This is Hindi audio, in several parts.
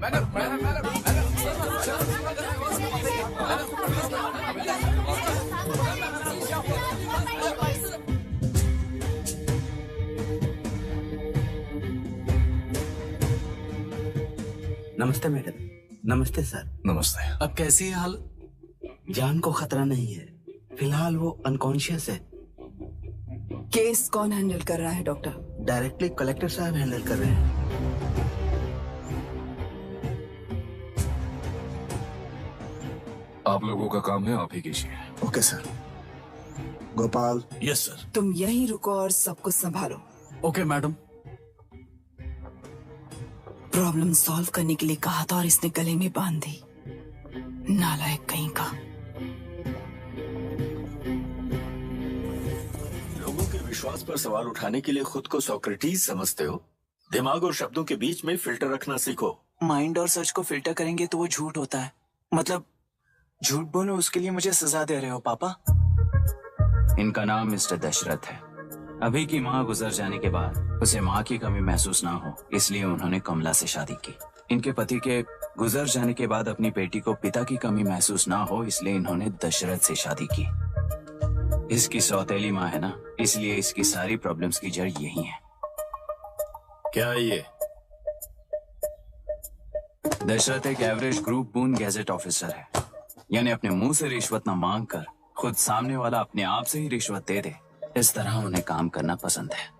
नमस्ते मैडम। नमस्ते सर। नमस्ते। अब कैसी है हाल? जान को खतरा नहीं है, फिलहाल वो अनकॉन्शियस है। केस कौन हैंडल कर रहा है डॉक्टर? डायरेक्टली कलेक्टर साहब हैंडल कर रहे हैं। आप लोगों का काम है, आप ही कीजिए। Okay sir. Gopal. Yes sir. तुम यहीं रुको और सब कुछ संभालो। Okay madam. प्रॉब्लम सॉल्व करने के लिए कहा था और इसने गले में बांध दी। नालायक कहीं का। लोगों के विश्वास पर सवाल उठाने के लिए खुद को सोक्रेटिस समझते हो? दिमाग और शब्दों के बीच में फिल्टर रखना सीखो। माइंड और सच को फिल्टर करेंगे तो वो झूठ होता है। मतलब झूठ बोलो उसके लिए मुझे सजा दे रहे हो पापा? इनका नाम मिस्टर दशरथ है। अभी की माँ गुजर जाने के बाद उसे माँ की कमी महसूस ना हो, इसलिए उन्होंने कमला से शादी की। इनके पति के गुजर जाने के बाद अपनी बेटी को पिता की कमी महसूस ना हो, इसलिए इन्होंने दशरथ से शादी की। इसकी सौतेली माँ है ना, इसलिए इसकी सारी प्रॉब्लम्स की जड़ यही है। क्या है ये? दशरथ एक एवरेज ग्रुप बून गैजेट ऑफिसर है, यानी अपने मुंह से रिश्वत न मांग कर खुद सामने वाला अपने आप से ही रिश्वत दे दे, इस तरह उन्हें काम करना पसंद है।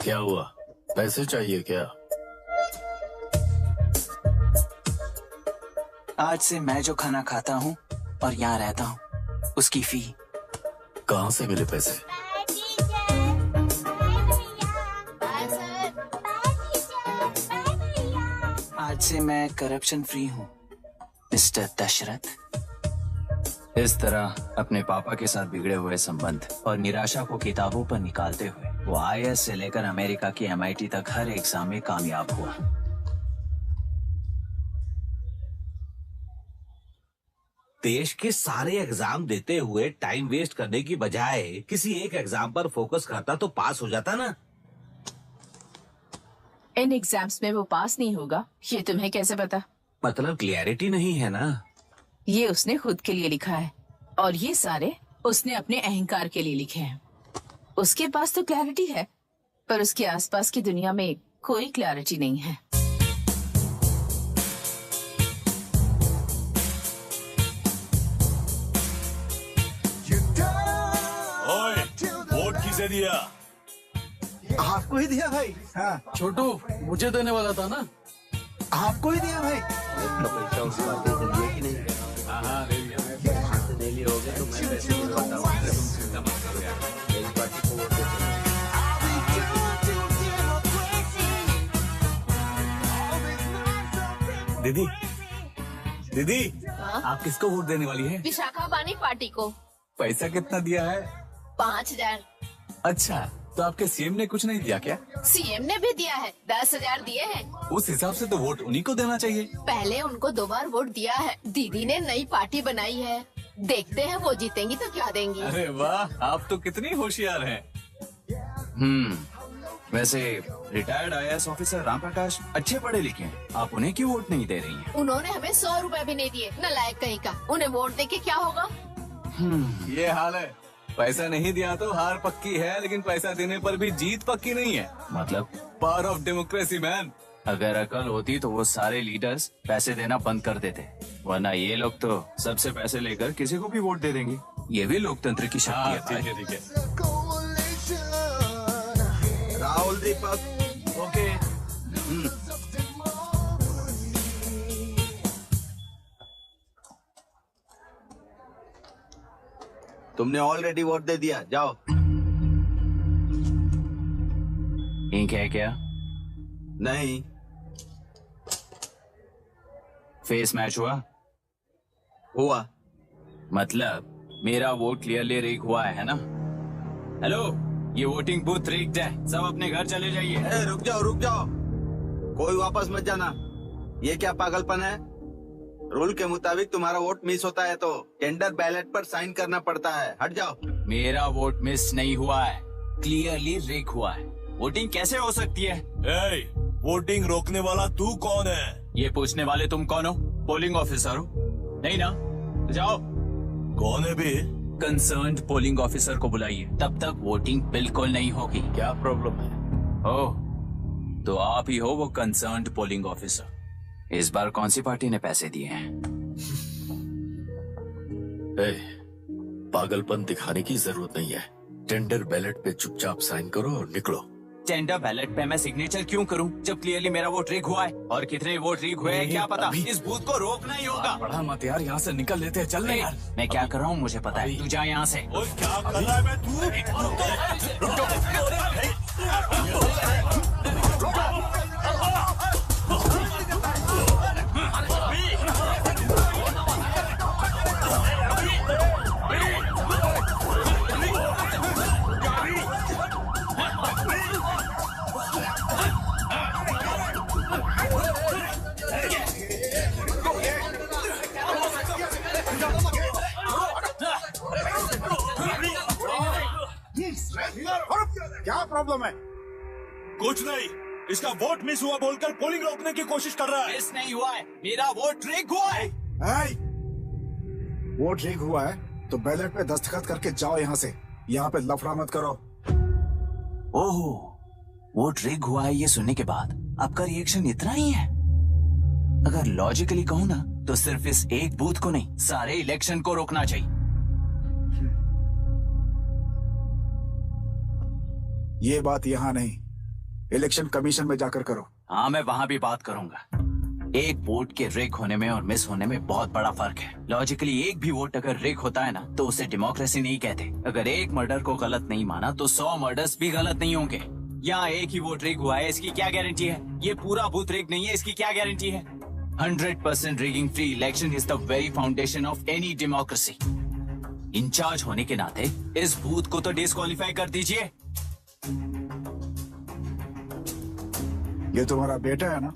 क्या हुआ? पैसे चाहिए क्या? आज से मैं जो खाना खाता हूँ और यहाँ रहता हूँ उसकी फी। कहाँ से मिले पैसे? आज से मैं करप्शन फ्री हूँ मिस्टर दशरथ। इस तरह अपने पापा के साथ बिगड़े हुए संबंध और निराशा को किताबों पर निकालते हुए वो IAS से लेकर अमेरिका की MIT तक हर एग्जाम में कामयाब हुआ। देश के सारे एग्जाम देते हुए टाइम वेस्ट करने की बजाय किसी एक एग्जाम पर फोकस करता तो पास हो जाता ना। इन एग्जाम्स में वो पास नहीं होगा, ये तुम्हें कैसे पता? मतलब क्लियरिटी नहीं है ना। ये उसने खुद के लिए लिखा है और ये सारे उसने अपने अहंकार के लिए लिखे हैं। उसके पास तो क्लैरिटी है, पर उसके आसपास की दुनिया में कोई क्लैरिटी नहीं है। ओए, वोट किसे दिया? आपको ही दिया भाई। हाँ छोटू, मुझे देने वाला था ना। आपको ही दिया भाई। पैसा उस पार्टी से लिया कि नहीं? हाँ, ले लिया। ले लिए होगे तो मैं पैसे दिलवाता हूँ। मेरी पार्टी को वोट देते हैं। दीदी, दीदी, आप किसको वोट देने वाली है? विशाखा बानी पार्टी को। पैसा कितना दिया है? 5000। अच्छा, तो आपके सीएम ने कुछ नहीं दिया क्या? सीएम ने भी दिया है, 10,000 दिए हैं। उस हिसाब से तो वोट उन्हीं को देना चाहिए। पहले उनको 2 बार वोट दिया है। दीदी ने नई पार्टी बनाई है, देखते हैं वो जीतेंगी तो क्या देंगी। अरे वाह, आप तो कितनी होशियार हैं। वैसे retired IAS officer Ram Prakash अच्छे पढ़े लिखे हैं, आप उन्हें क्यों वोट नहीं दे रही हैं? उन्होंने हमें 100 रुपए भी नहीं दिए, नालायक कहीं का। उन्हें वोट देके क्या होगा? ये हाल है। पैसा नहीं दिया तो हार पक्की है, लेकिन पैसा देने पर भी जीत पक्की नहीं है। मतलब पावर ऑफ डेमोक्रेसी मैन। अगर अकल होती तो वो सारे लीडर्स पैसे देना बंद कर देते, वरना ये लोग तो सबसे पैसे लेकर किसी को भी वोट दे देंगे। ये भी लोकतंत्र की शक्ति है। ठीक है, ठीक है। राहुल दीपक। ओके। तुमने ऑलरेडी वोट दे दिया, जाओ। इंक है क्या? नहीं। फेस मैच हुआ? हुआ। मतलब मेरा वोट क्लियरली रिग हुआ है ना? हेलो, ये वोटिंग बूथ रिग्ड है, सब अपने घर चले जाइए। रुक जाओ, रुक जाओ, कोई वापस मत जाना। ये क्या पागलपन है? रूल के मुताबिक तुम्हारा वोट मिस होता है तो टेंडर बैलेट पर साइन करना पड़ता है। हट जाओ। मेरा वोट मिस नहीं हुआ है, क्लियरली रिग हुआ है। वोटिंग कैसे हो सकती है? वोटिंग रोकने वाला तू कौन है? ये पूछने वाले तुम कौन हो? पोलिंग ऑफिसर हो? नहीं ना? तो जाओ। कौन है बे? कंसर्न्ड पोलिंग ऑफिसर को बुलाइए, तब तक वोटिंग बिल्कुल नहीं होगी। क्या प्रॉब्लम है? ओह, तो आप ही हो वो कंसर्न्ड पोलिंग ऑफिसर। इस बार कौन सी पार्टी ने पैसे दिए हैं? पागलपन दिखाने की जरूरत नहीं है। टेंडर बैलेट पे चुपचाप साइन करो और निकलो। टेंडर बैलेट पे मैं सिग्नेचर क्यों करूं जब क्लियरली मेरा वोट रिग हुआ है? और कितने वोट रिग हुए हैं क्या पता? इस बूथ को रोकना ही होगा। बड़ा मत यार, यहाँ से निकल लेते हैं, चल रहे यार। मैं क्या कर रहा हूँ मुझे पता है, तू जा यहाँ से। ओए क्या कर रहा है मैं? तू क्या प्रॉब्लम है? कुछ नहीं, इसका वोट मिस हुआ बोलकर पोलिंग रोकने की कोशिश कर रहा है। मिस नहीं हुआ है, मेरा वोट रिग हुआ है। वोट रिग हुआ है तो बैलेट पे दस्तखत करके जाओ यहाँ से। यहाँ पे लफड़ा मत करो। ओहो, वोट रिग हुआ है ये सुनने के बाद आपका रिएक्शन इतना ही है? अगर लॉजिकली कहूँ ना तो सिर्फ इस एक बूथ को नहीं, सारे इलेक्शन को रोकना चाहिए। ये बात यहाँ नहीं, इलेक्शन कमीशन में जाकर करो। हाँ, मैं वहाँ भी बात करूंगा। एक वोट के रिग होने में और मिस होने में बहुत बड़ा फर्क है। लॉजिकली एक भी वोट अगर रिग होता है ना तो उसे डेमोक्रेसी नहीं कहते। अगर एक मर्डर को गलत नहीं माना तो 100 मर्डर्स भी गलत नहीं होंगे। यहाँ एक ही वोट रिग हुआ है, इसकी क्या गारंटी है? ये पूरा बूथ रिग नहीं है, इसकी क्या गारंटी है? 100% rigging free election is the very foundation of any democracy. Incharge होने के नाते इस बूथ को तो डिस्क्वालीफाई कर दीजिए। ये तुम्हारा बेटा है ना?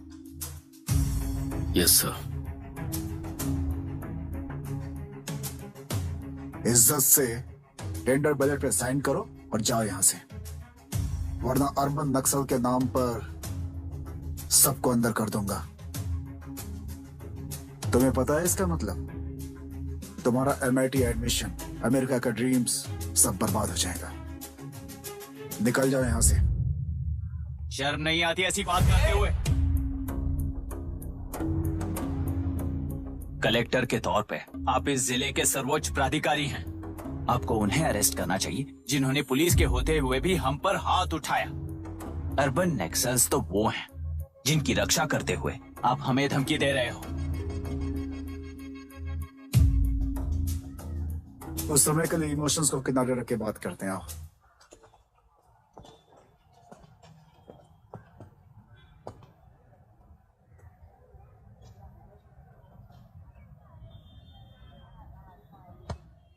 Yes sir. इज्जत से टेंडर बैलेट पे साइन करो और जाओ यहाँ से, वरना अर्बन नक्सल के नाम पर सबको अंदर कर दूंगा। तुम्हें पता है इसका मतलब? तुम्हारा MIT एडमिशन, अमेरिका का ड्रीम्स सब बर्बाद हो जाएगा। निकल जाओ यहाँ से। शर्म नहीं आती ऐसी बात करते हुए? कलेक्टर के तौर पे आप इस जिले के सर्वोच्च प्राधिकारी हैं। आपको उन्हें अरेस्ट करना चाहिए जिन्होंने पुलिस के होते हुए भी हम पर हाथ उठाया। अर्बन नक्सल्स तो वो हैं जिनकी रक्षा करते हुए आप हमें धमकी दे रहे हो। उस समय के लिए इमोशंस को किनारे रख के बात करते हैं। आओ।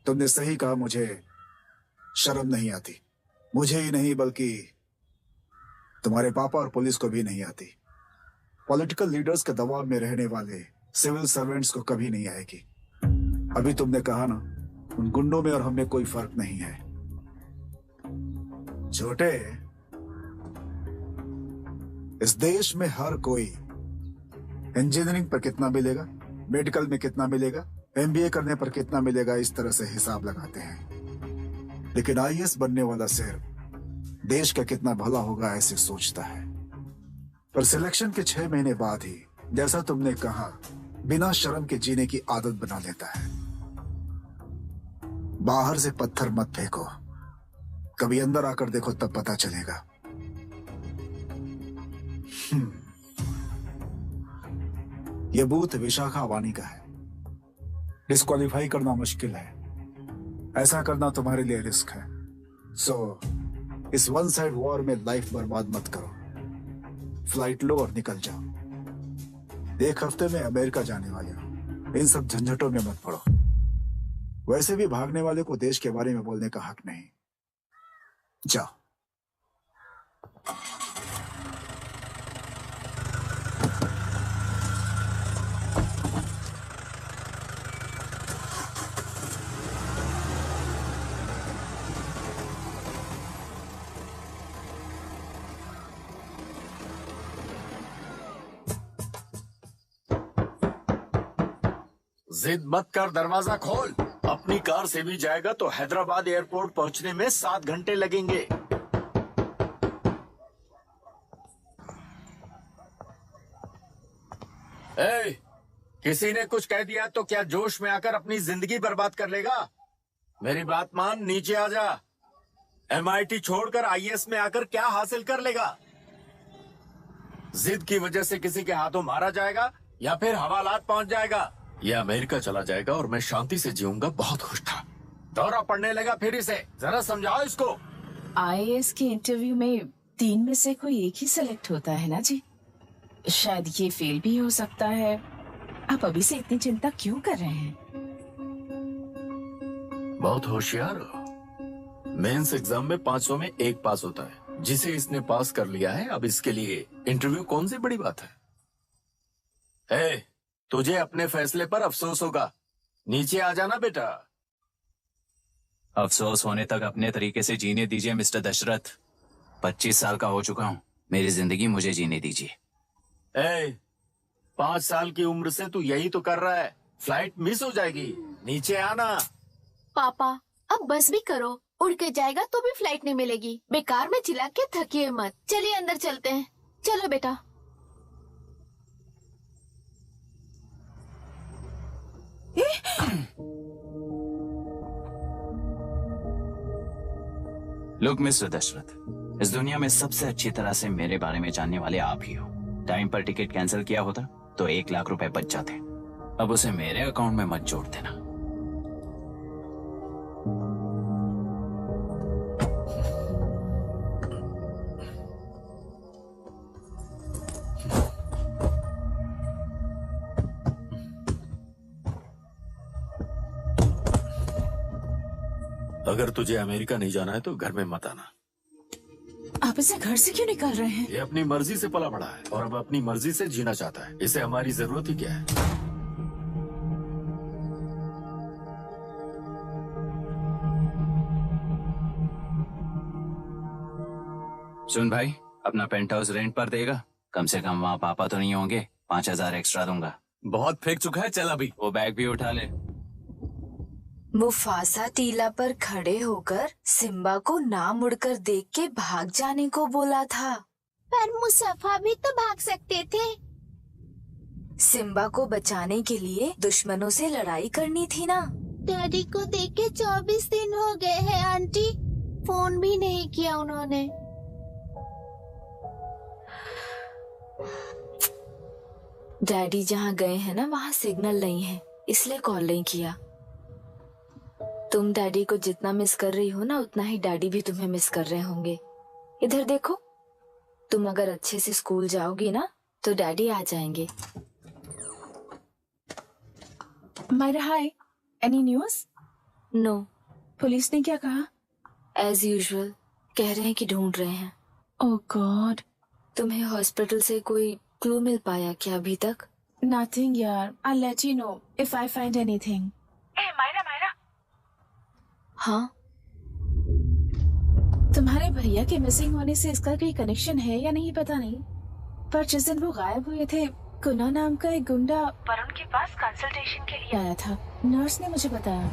तुमने सही कहा, मुझे शर्म नहीं आती। मुझे ही नहीं बल्कि तुम्हारे पापा और पुलिस को भी नहीं आती। पॉलिटिकल लीडर्स के दबाव में रहने वाले सिविल सर्वेंट्स को कभी नहीं आएगी। अभी तुमने कहा ना, उन गुंडों में और हमें कोई फर्क नहीं है। छोटे, इस देश में हर कोई इंजीनियरिंग पर कितना मिलेगा, मेडिकल में कितना मिलेगा, MBA करने पर कितना मिलेगा, इस तरह से हिसाब लगाते हैं। लेकिन IAS बनने वाला सिर्फ देश का कितना भला होगा ऐसे सोचता है। पर सिलेक्शन के 6 महीने बाद ही, जैसा तुमने कहा, बिना शर्म के जीने की आदत बना लेता है। बाहर से पत्थर मत फेंको, कभी अंदर आकर देखो तब पता चलेगा। यह बूथ विशाखा वानी का है। डिस्क्वालीफाई करना मुश्किल है, ऐसा करना तुम्हारे लिए रिस्क है। सो इस वन साइड वॉर में लाइफ बर्बाद मत करो। फ्लाइट लो और निकल जाओ। 1 हफ्ते में अमेरिका जाने वाले हो, इन सब झंझटों में मत पड़ो। वैसे भी भागने वाले को देश के बारे में बोलने का हक नहीं। जाओ। जिद मत कर, दरवाजा खोल। अपनी कार से भी जाएगा तो हैदराबाद एयरपोर्ट पहुंचने में 7 घंटे लगेंगे। ए, किसी ने कुछ कह दिया तो क्या जोश में आकर अपनी जिंदगी बर्बाद कर लेगा? मेरी बात मान, नीचे आ जा। MIT छोड़कर IAS में आकर क्या हासिल कर लेगा? जिद की वजह से किसी के हाथों मारा जाएगा या फिर हवालात पहुंच जाएगा या अमेरिका चला जाएगा और मैं शांति से जीऊंगा। बहुत खुश था। दौरा पड़ने लगा फिर इसे। जरा समझाओ इसको। IAS के इंटरव्यू में 3 में से कोई एक ही सिलेक्ट होता है ना जी? शायद ये फेल भी हो सकता है। आप अभी से इतनी चिंता क्यों कर रहे हैं? बहुत होशियार हो। मेंस एग्जाम में 500 में 1 पास होता है, जिसे इसने पास कर लिया है। अब इसके लिए इंटरव्यू कौन सी बड़ी बात है? तुझे अपने फैसले पर अफसोस होगा। नीचे आ जाना बेटा। अफसोस होने तक अपने तरीके से जीने दीजिए मिस्टर दशरथ। 25 साल का हो चुका हूँ। मेरी जिंदगी मुझे जीने दीजिए। 5 साल की उम्र से तू यही तो कर रहा है। फ्लाइट मिस हो जाएगी। नीचे आना। पापा अब बस भी करो, उड़ के जाएगा तो भी फ्लाइट नहीं मिलेगी। बेकार में चिल्ला के थकिए मत। चलिए अंदर चलते हैं। चलो बेटा। लुक मिस्टर दशरथ, इस दुनिया में सबसे अच्छी तरह से मेरे बारे में जानने वाले आप ही हो। टाइम पर टिकट कैंसिल किया होता तो 1 लाख रुपए बच जाते। अब उसे मेरे अकाउंट में मत जोड़ देना। अगर तुझे अमेरिका नहीं जाना है तो घर में मत आना। आप इसे घर से क्यों निकाल रहे हैं? ये अपनी मर्जी से पला बड़ा है और अब अपनी मर्जी से जीना चाहता है। इसे हमारी जरूरत ही क्या है? सुन भाई, अपना पेंट हाउस रेंट पर देगा? कम से कम वहाँ पापा तो नहीं होंगे। 5000 एक्स्ट्रा दूंगा। बहुत फेंक चुका है, चल अभी। वो बैग भी उठा ले। मुफासा टीला पर खड़े होकर सिम्बा को ना मुड़कर देख के भाग जाने को बोला था। पर मुसफा भी तो भाग सकते थे। सिम्बा को बचाने के लिए दुश्मनों से लड़ाई करनी थी ना। डैडी को देखे 24 दिन हो गए हैं आंटी। फोन भी नहीं किया उन्होंने। डैडी जहाँ गए हैं ना, वहाँ सिग्नल नहीं है, इसलिए कॉल नहीं किया। तुम डैडी को जितना मिस कर रही हो ना, उतना ही डैडी भी तुम्हें मिस कर रहे होंगे। इधर देखो, तुम अगर अच्छे से स्कूल जाओगी ना तो डैडी आ जाएंगे। मायरा हाय, एनी न्यूज़? नो। पुलिस ने क्या कहा? एज यूजुअल कह रहे हैं कि ढूंढ रहे हैं। ओह गॉड। तुम्हें हॉस्पिटल से कोई क्लू मिल पाया क्या अभी तक? नथिंग यार, I let you know if I find anything. Myra. हाँ, तुम्हारे भैया के मिसिंग होने से इसका कोई कनेक्शन है या नहीं पता नहीं, पर जिस दिन वो गायब हुए थे, कुना नाम का एक गुंडा वरुण के पास कंसल्टेशन के लिए आया था। नर्स ने मुझे बताया।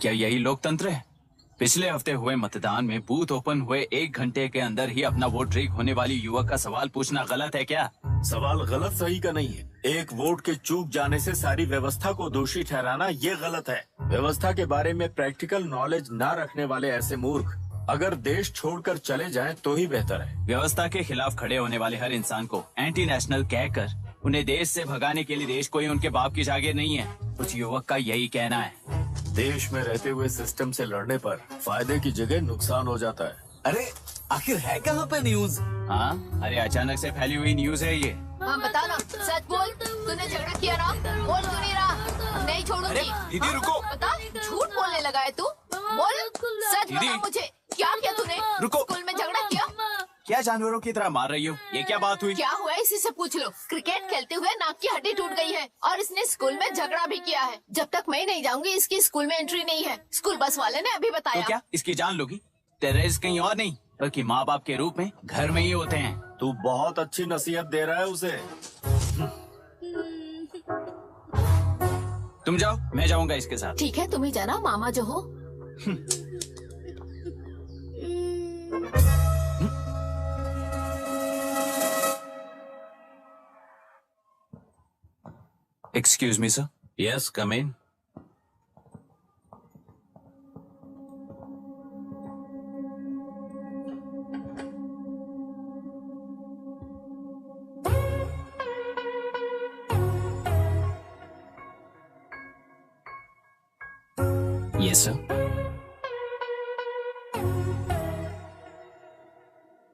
क्या यही लोकतंत्र है? पिछले हफ्ते हुए मतदान में बूथ ओपन हुए 1 घंटे के अंदर ही अपना वोट रीक होने वाली युवक का सवाल पूछना गलत है क्या? सवाल गलत सही का नहीं है। एक वोट के चूक जाने से सारी व्यवस्था को दोषी ठहराना ये गलत है। व्यवस्था के बारे में प्रैक्टिकल नॉलेज ना रखने वाले ऐसे मूर्ख अगर देश छोड़कर चले जाएं तो ही बेहतर है। व्यवस्था के खिलाफ खड़े होने वाले हर इंसान को एंटी नेशनल कहकर उन्हें देश से भगाने के लिए देश कोई उनके बाप की जागीर नहीं है। उस युवक का यही कहना है। देश में रहते हुए सिस्टम से लड़ने पर फायदे की जगह नुकसान हो जाता है। अरे आखिर है कहाँ पे न्यूज? हाँ, अरे अचानक से फैली हुई न्यूज है ये। हाँ बता ना, सच बोल। तूने झगड़ा किया ना? बोल क्यों नहीं रहा? नहीं छोड़ूंगी। दीदी रुको। बता, झूठ बोलने लगा है तू। बोल, सच बता मुझे, क्या किया तूने? रुको। स्कूल में झगड़ा किया? क्या जानवरों की तरह मार रही हो? ये क्या बात हुई? क्या हुआ इसी से पूछ लो। क्रिकेट खेलते हुए नाक की हड्डी टूट गई है और इसने स्कूल में झगड़ा भी किया है। जब तक मैं नहीं जाऊंगी इसकी स्कूल में एंट्री नहीं है। स्कूल बस वाले ने अभी बताया। तो क्या इसकी जान लोगी? टेररिस्ट कहीं और नहीं बल्कि माँ बाप के रूप में घर में ही होते हैं। तू बहुत अच्छी नसीहत दे रहा है उसे। तुम जाओ, मैं जाऊंगा इसके साथ। ठीक है, तुम ही जाना, मामा जो हो। Excuse me, sir. Yes, come in. Yes, sir.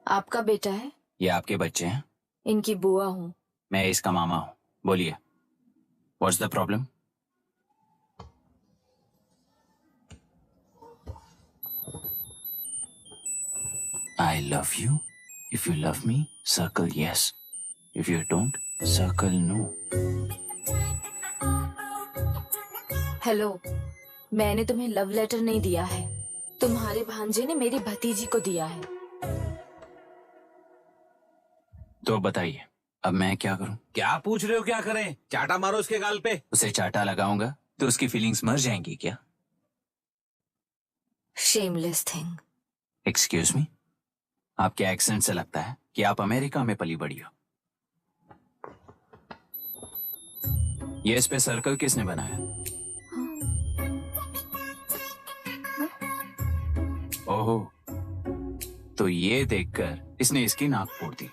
आपका बेटा है? ये आपके बच्चे हैं? इनकी बुआ हूँ। मैं इसका मामा हूँ। बोलिए, What's the problem? I love you. If you love me, circle yes. If you don't, circle no. Hello, मैंने तुम्हें लव लेटर नहीं दिया है। तुम्हारे भांजे ने मेरी भतीजी को दिया है। तो बताइए, अब मैं क्या करूं? क्या पूछ रहे हो? क्या करें? चाटा मारो उसके गाल पे। उसे चाटा लगाऊंगा तो उसकी फीलिंग्स मर जाएंगी क्या? Shameless thing. एक्सक्यूज मी, आपके एक्सेंट से लगता है कि आप अमेरिका में पली बड़ी हो। ये इस पे सर्कल किसने बनाया? ओहो, तो ये देखकर इसने इसकी नाक फोड़ दी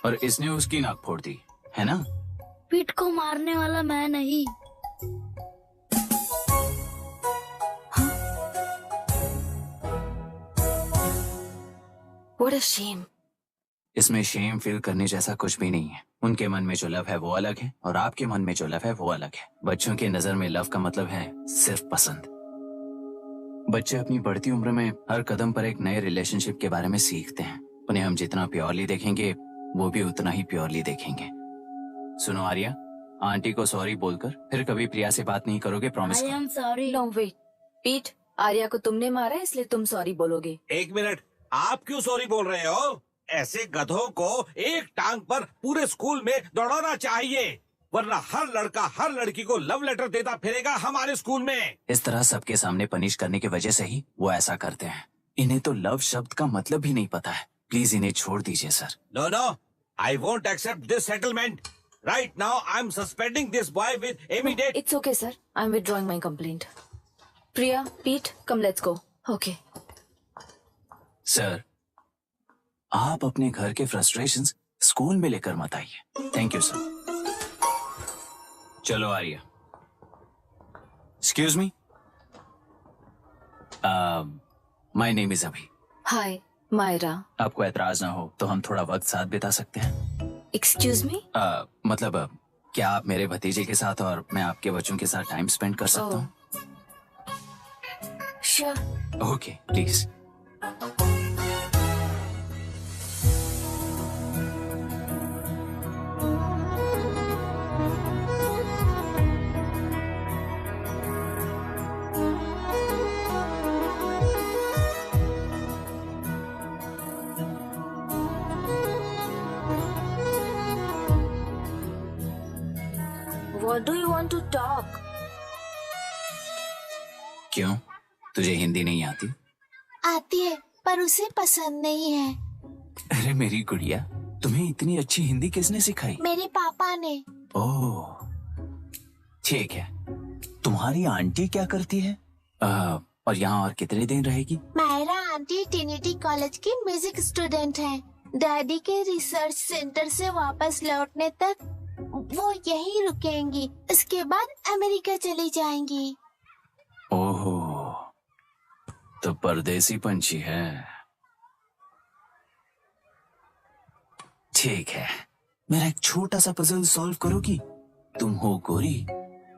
और इसने उसकी नाक फोड़ दी, है ना? पीठ को मारने वाला मैं नहीं। What a shame. इसमें शेम फील करने जैसा कुछ भी नहीं है। उनके मन में जो लव है वो अलग है और आपके मन में जो लव है वो अलग है। बच्चों की नजर में लव का मतलब है सिर्फ पसंद। बच्चे अपनी बढ़ती उम्र में हर कदम पर एक नए रिलेशनशिप के बारे में सीखते हैं। उन्हें हम जितना प्योरली देखेंगे वो भी उतना ही प्योरली देखेंगे। सुनो आर्या, आंटी को सॉरी बोलकर फिर कभी प्रिया से बात नहीं करोगे, promise? I am sorry. No wait. पीठ, आर्या को तुमने मारा इसलिए तुम सॉरी बोलोगे। एक मिनट, आप क्यों सॉरी बोल रहे हो? ऐसे गधों को एक टांग पर पूरे स्कूल में दौड़ाना चाहिए, वरना हर लड़का हर लड़की को लव लेटर देता फिरेगा हमारे स्कूल में। इस तरह सबके सामने पनिश करने की वजह से ही वो ऐसा करते हैं। इन्हें तो लव शब्द का मतलब भी नहीं पता है। प्लीज इन्हें छोड़ दीजिए sir. No no, I won't accept this settlement. Right now I am suspending this boy with immediate. It's okay sir, I am withdrawing my complaint. Priya, पीठ, come let's go. Okay sir, आप अपने घर के फ्रस्ट्रेशंस स्कूल में लेकर मत आइए। Thank you sir. चलो Arya. Excuse me, my name is Abhi. Hi Myra. आपको एतराज ना हो तो हम थोड़ा वक्त साथ बिता सकते हैं? एक्सक्यूज मी, मतलब क्या आप मेरे भतीजे के साथ और मैं आपके बच्चों के साथ टाइम स्पेंड कर सकता हूँ? Sure. Okay please. What do you want to talk? क्यों, तुझे हिंदी नहीं आती? आती है पर उसे पसंद नहीं है। अरे मेरी गुड़िया, तुम्हें इतनी अच्छी हिंदी किसने सिखाई? मेरे पापा ने। ओह ठीक है। तुम्हारी आंटी क्या करती है? और यहाँ और कितने दिन रहेगी? मायरा आंटी ट्रिनिटी कॉलेज की म्यूजिक स्टूडेंट है। डैडी के रिसर्च सेंटर से वापस लौटने तक वो यहीं रुकेंगी। इसके बाद अमेरिका चली जाएंगी। ओहो, तो परदेसी पंछी है। ठीक है, मेरा एक छोटा सा पजल सॉल्व करोगी? तुम हो गोरी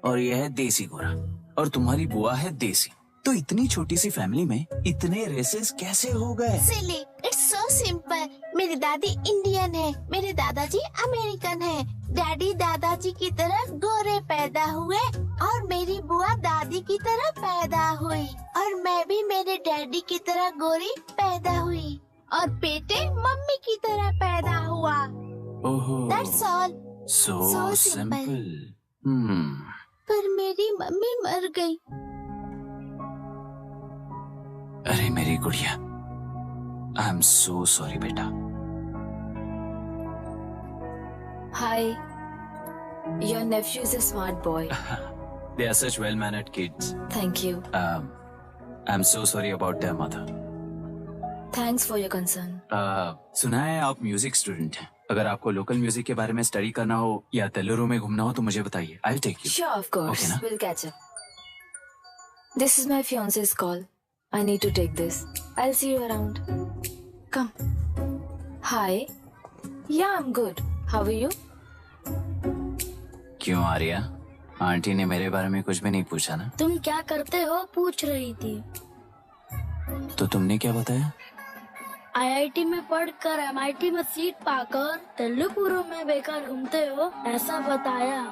और यह है देसी गोरा और तुम्हारी बुआ है देसी। तो इतनी छोटी सी फैमिली में इतने रेसेस कैसे हो गए? सिली, इट्स सो सिंपल। मेरी दादी इंडियन है, मेरे दादाजी अमेरिकन है। डैडी दादाजी की तरह गोरे पैदा हुए और मेरी बुआ दादी की तरह पैदा हुई और मैं भी मेरे डैडी की तरह गोरी पैदा हुई और बेटे मम्मी की तरह पैदा हुआ। ओहो, That's all. so So simple. पर मेरी मम्मी मर गई। अरे मेरी गुड़िया, आई एम सो सॉरी बेटा। Hi. Your nephew is a smart boy. They are such well-mannered kids. Thank you. I'm so sorry about their mother. Thanks for your concern. सुना है आप म्यूजिक स्टूडेंट हैं। अगर आपको लोकल म्यूजिक के बारे में स्टडी करना हो या तेलुरु में घूमना हो तो मुझे बताइए। I'll take you. Sure, of course. Okay, ना? We'll catch up. This is my fiance's call. I need to take this. I'll see you around. Come. Hi. Yeah, I'm good. How are you? क्यों आर्या? आंटी ने मेरे बारे में कुछ भी नहीं पूछा ना? तुम क्या करते हो पूछ रही थी। तो तुमने क्या बताया? IIT में पढ़कर MIT में सीट पाकर तेलुगु में बेकार घूमते हो ऐसा बताया।